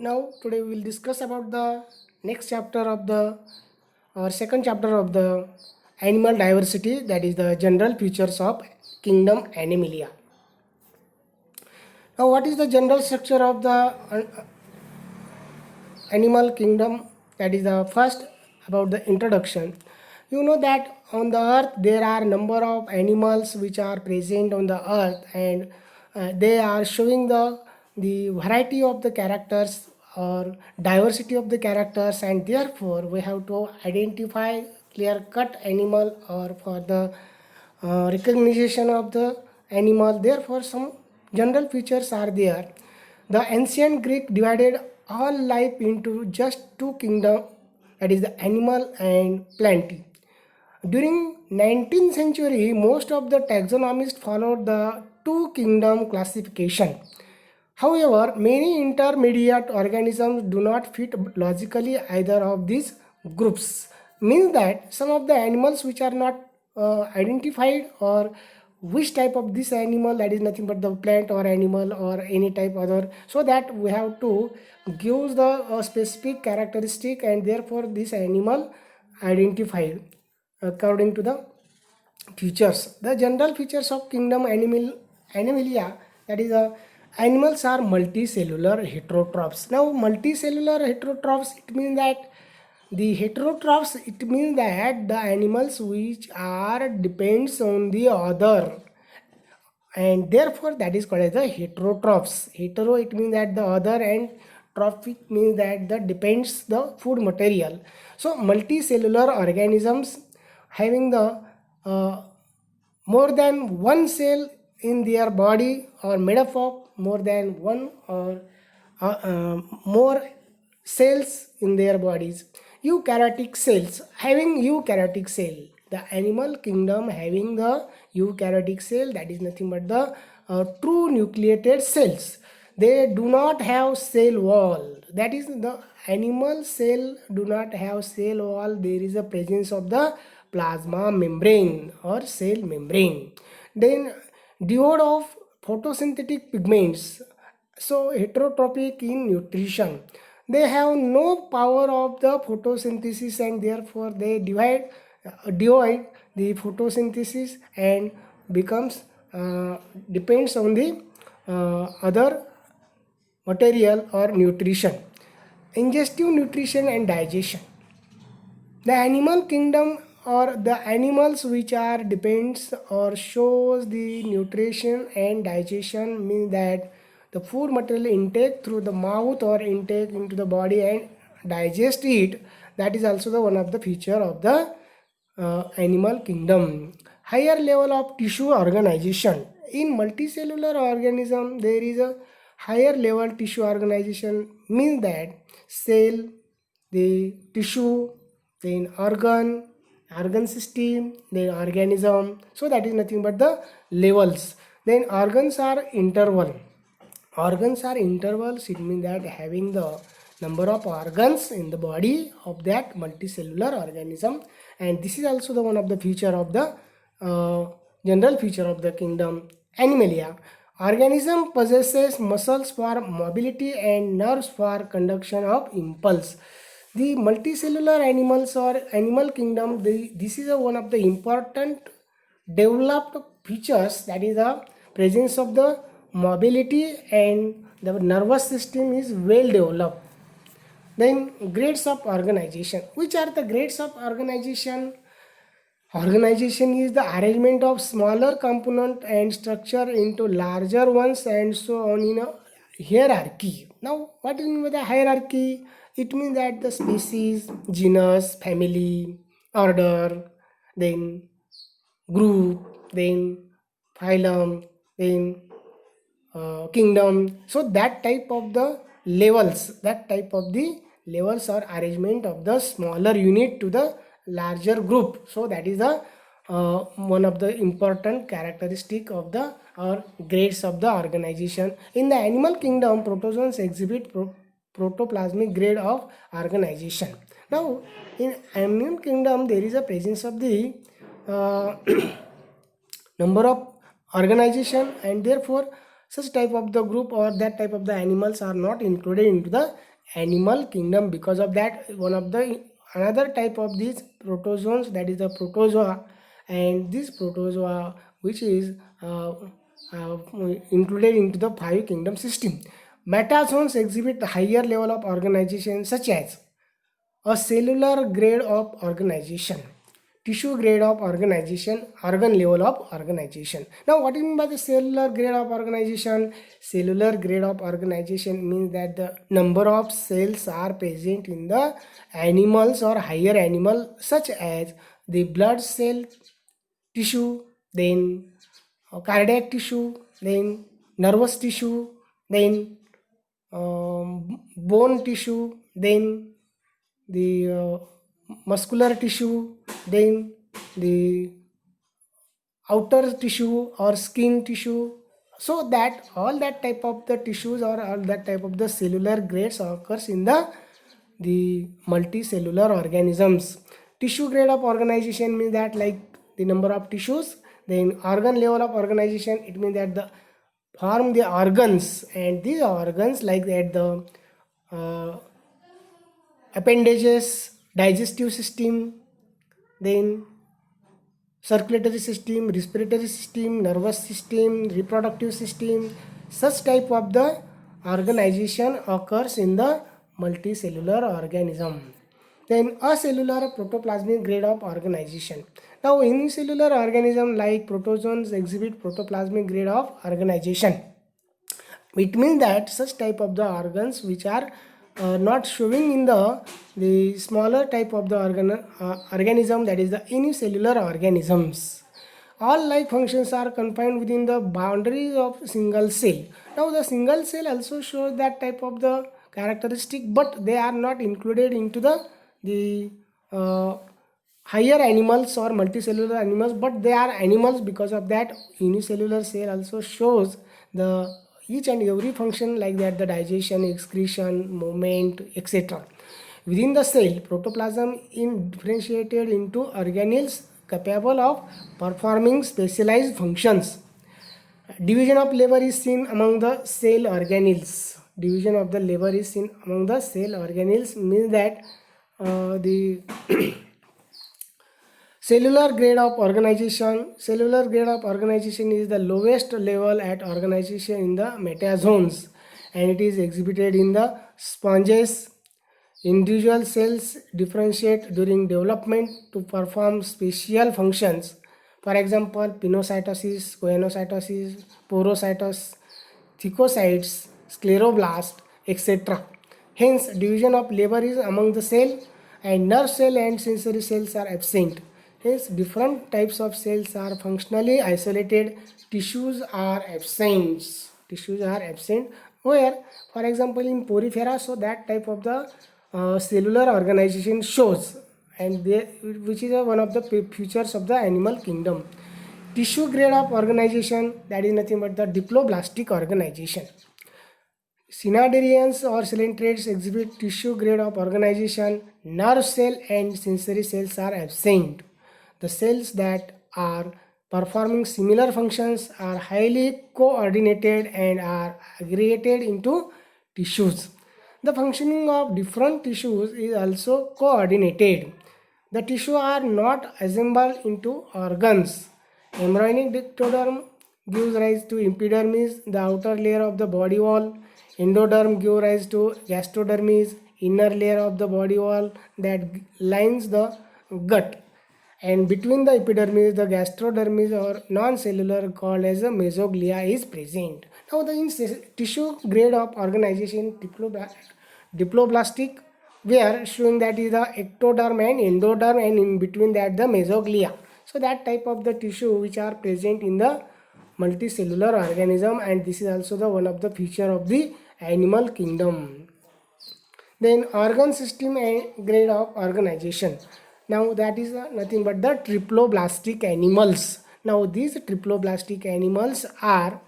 Now today we will discuss about the next chapter of the or second chapter of the animal diversity, that is the general features of kingdom Animalia. Now what is the general structure of the animal kingdom? That is the first about the introduction. You know that on the earth there are number of animals which are present on the earth, and they are showing the variety of the characters or diversity of the characters, and therefore we have to identify clear cut animal or for the recognition of the animal. Therefore some general features are there. The ancient Greek divided all life into just two kingdoms, that is the animal and plant. During 19th century, most of the taxonomists followed the two kingdom classification. However, many intermediate organisms do not fit logically either of these groups. Means that some of the animals which are not identified, or which type of this animal, that is nothing but the plant or animal or any type other, so that we have to give the specific characteristic, and therefore this animal identified according to the features. The general features of kingdom Animalia, that is animals are multicellular heterotrophs. Now multicellular heterotrophs, it means that the animals which are depends on the other, and therefore that is called as the heterotrophs. Hetero, it means that the other, and trophic means that the depends the food material. So multicellular organisms having the more than one cell in their body, or made up of more than one or more cells in their bodies. Eukaryotic cells, having eukaryotic cell, the animal kingdom having the eukaryotic cell, that is nothing but the true nucleated cells. They do not have cell wall, that is the animal cell do not have cell wall. There is a presence of the plasma membrane or cell membrane. Then devoid of photosynthetic pigments, so heterotrophic in nutrition. They have no power of the photosynthesis, and therefore they divide the photosynthesis and becomes depends on the other material or nutrition. Ingestive nutrition and digestion. The animal kingdom, or the animals which are depends or shows the nutrition and digestion, means that the food material intake through the mouth or intake into the body and digest it. That is also the one of the feature of the animal kingdom. Higher level of tissue organization. In multicellular organism there is a higher level tissue organization, means that cell, the tissue, then organ system, then organism. So that is nothing but the levels. Then organs are interval. Organs are intervals, it means that having the number of organs in the body of that multicellular organism. And this is also the one of the feature of the general feature of the kingdom Animalia. Organism possesses muscles for mobility and nerves for conduction of impulse. The multicellular animals or animal kingdom, this is one of the important developed features, that is the presence of the mobility, and the nervous system is well developed. Then grades of organization. Which are the grades of organization? Organization is the arrangement of smaller component and structure into larger ones, and so on in a hierarchy. Now, what is mean by the hierarchy? It means that the species, genus, family, order, then group, then phylum, then kingdom. So that type of the levels or arrangement of the smaller unit to the larger group. So that is the one of the important characteristic of the or grades of the organization. In the animal kingdom, protozoans exhibit protoplasmic grade of organization. Now in animal kingdom there is a presence of the number of organization, and therefore such type of the group or that type of the animals are not included into the animal kingdom. Because of that, one of the another type of these protozoans, that is the protozoa, and this protozoa which is uh, included into the five kingdom system. Metazoans exhibit higher level of organization, such as a cellular grade of organization, tissue grade of organization, organ level of organization. Now, what do you mean by the cellular grade of organization? Cellular grade of organization means that the number of cells are present in the animals or higher animal, such as the blood cell tissue, then cardiac tissue, then nervous tissue, then bone tissue, then the muscular tissue, then the outer tissue or skin tissue. So that all that type of the tissues or all that type of the cellular grades occurs in the multicellular organisms. Tissue grade of organization means that like the number of tissues. Then organ level of organization, it means that the form the organs, and these organs like that the uh, appendages, digestive system, then circulatory system, respiratory system, nervous system, reproductive system. Such type of the organization occurs in the multicellular organism. Then acellular protoplasmic grade of organization. Now unicellular organism like protozoans exhibit protoplasmic grade of organization. It means that such type of the organs which are not showing in the smaller type of the organism, that is the unicellular organisms. All life functions are confined within the boundaries of single cell. Now the single cell also shows that type of the characteristic, but they are not included into the uh, higher animals or multicellular animals, but they are animals. Because of that, unicellular cell also shows the each and every function like that, the digestion, excretion, movement, etc. Within the cell, protoplasm is differentiated into organelles capable of performing specialized functions. Division of labor is seen among the cell organelles. Division of the labor is seen among the cell organelles means that the cellular grade of organization. Cellular grade of organization is the lowest level at organization in the metazoans, and it is exhibited in the sponges. Individual cells differentiate during development to perform special functions. For example, pinocytosis, choanocytosis, porocytosis, thymocytes, scleroblast, etc. Hence, division of labor is among the cell, and nerve cell and sensory cells are absent. Hence, different types of cells are functionally isolated. Tissues are absent. Tissues are absent. Where, for example, in porifera, so that type of the cellular organization shows, and they, which is one of the features of the animal kingdom. Tissue grade of organization, that is nothing but the diploblastic organization. Cnidarians or coelentrates exhibit tissue grade of organization. Nerve cell and sensory cells are absent. The cells that are performing similar functions are highly coordinated and are aggregated into tissues. The functioning of different tissues is also coordinated. The tissue are not assembled into organs. Embryonic ectoderm gives rise to epidermis, the outer layer of the body wall. Endoderm gives rise to gastrodermis, inner layer of the body wall that lines the gut. And between the epidermis, the gastrodermis or non-cellular called as a mesoglia is present. Now the tissue grade of organization diploblastic, where showing that is the ectoderm and endoderm, and in between that the mesoglia. So that type of the tissue which are present in the multicellular organism, and this is also the one of the feature of the animal kingdom. Then organ system and grade of organization. Now that is nothing but the triploblastic animals. Now these triploblastic animals are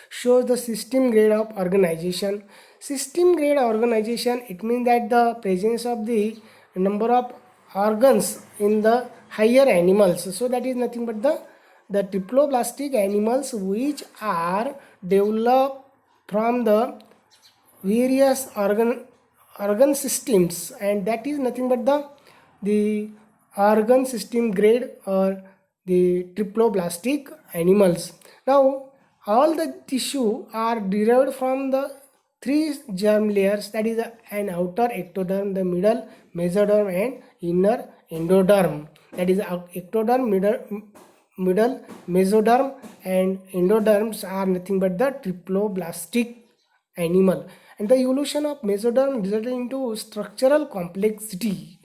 shows the system grade of organization. System grade organization, it means that the presence of the number of organs in the higher animals. So that is nothing but the the triploblastic animals which are developed from the various organ systems, and that is nothing but the organ system grade or the triploblastic animals. Now all the tissue are derived from the three germ layers, that is an outer ectoderm, the middle mesoderm and inner endoderm. That is ectoderm, middle mesoderm and endoderms are nothing but the triploblastic animal. And the evolution of mesoderm resulted into structural complexity.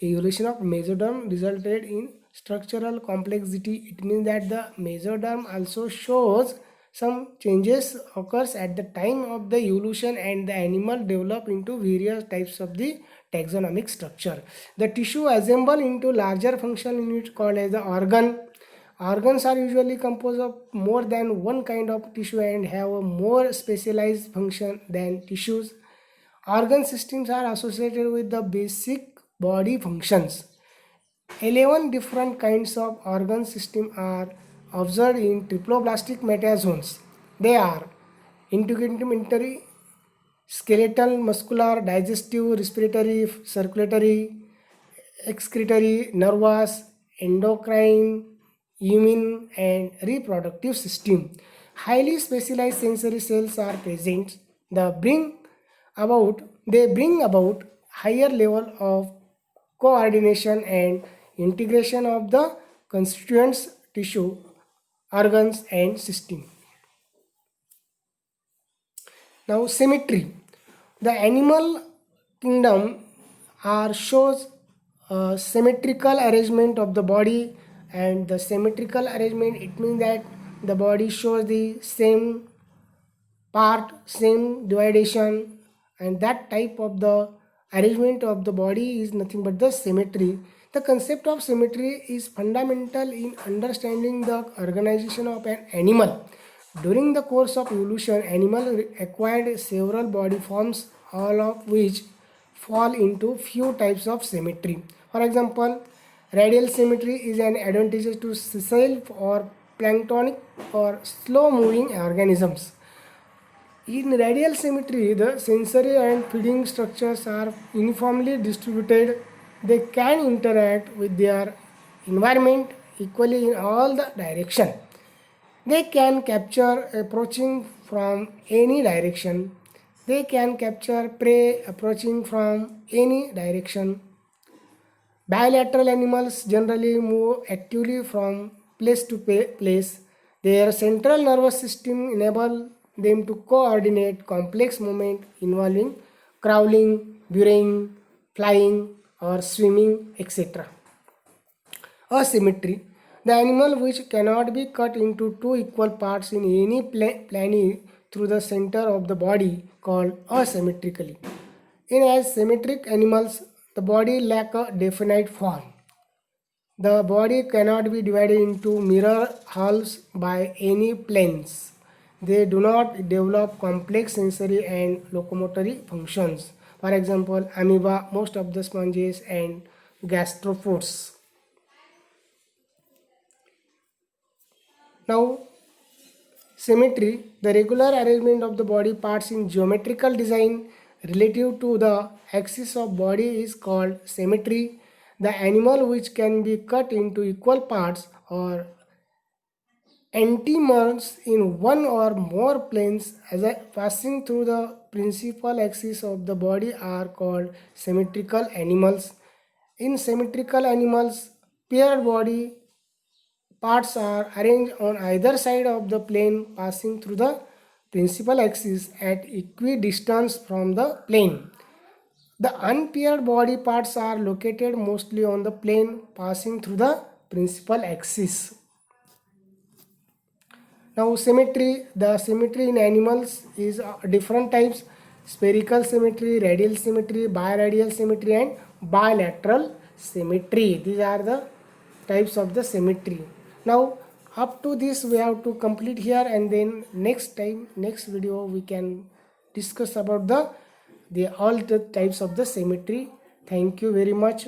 Evolution of mesoderm resulted in structural complexity. It means that the mesoderm also shows some changes occurs at the time of the evolution, and the animal develop into various types of the taxonomic structure. The tissue assemble into larger functional units called as the organ. Organs are usually composed of more than one kind of tissue and have a more specialized function than tissues. Organ systems are associated with the basic body functions. 11 different kinds of organ system are observed in triploblastic metazoans. They are integumentary, skeletal, muscular, digestive, respiratory, circulatory, excretory, nervous, endocrine, immune, and reproductive system. Highly specialized sensory cells are present. They bring about higher level of coordination and integration of the constituents, tissue, organs, and system. Now symmetry. The animal kingdom shows a symmetrical arrangement of the body, and the symmetrical arrangement, it means that the body shows the same part, same dividation, and that type of the arrangement of the body is nothing but the symmetry. The concept of symmetry is fundamental in understanding the organization of an animal. During the course of evolution, animals acquired several body forms, all of which fall into few types of symmetry. For example, radial symmetry is an advantage to sessile or planktonic or slow moving organisms. In radial symmetry, the sensory and feeding structures are uniformly distributed. They can interact with their environment equally in all the direction. They can capture approaching from any direction. They can capture prey approaching from any direction. Bilateral animals generally move actively from place to place. Their central nervous system enables them to coordinate complex movement involving crawling, burrowing, flying, or swimming, etc. Asymmetry. The animal which cannot be cut into two equal parts in any plane through the center of the body called asymmetrically. In asymmetric animals, the body lack a definite form. The body cannot be divided into mirror halves by any planes. They do not develop complex sensory and locomotory functions. For example, amoeba, most of the sponges, and gastropods. Now, symmetry, the regular arrangement of the body parts in geometrical design relative to the axis of body is called symmetry. The animal which can be cut into equal parts or entomers in one or more planes as passing through the principal axis of the body are called symmetrical animals. In symmetrical animals, paired body parts are arranged on either side of the plane passing through the principal axis at equidistance from the plane. The unpaired body parts are located mostly on the plane passing through the principal axis. Now symmetry, the symmetry in animals is different types: spherical symmetry, radial symmetry, biradial symmetry, and bilateral symmetry. These are the types of the symmetry. Now up to this we have to complete here, and then next video we can discuss about the all the types of the symmetry. Thank you very much.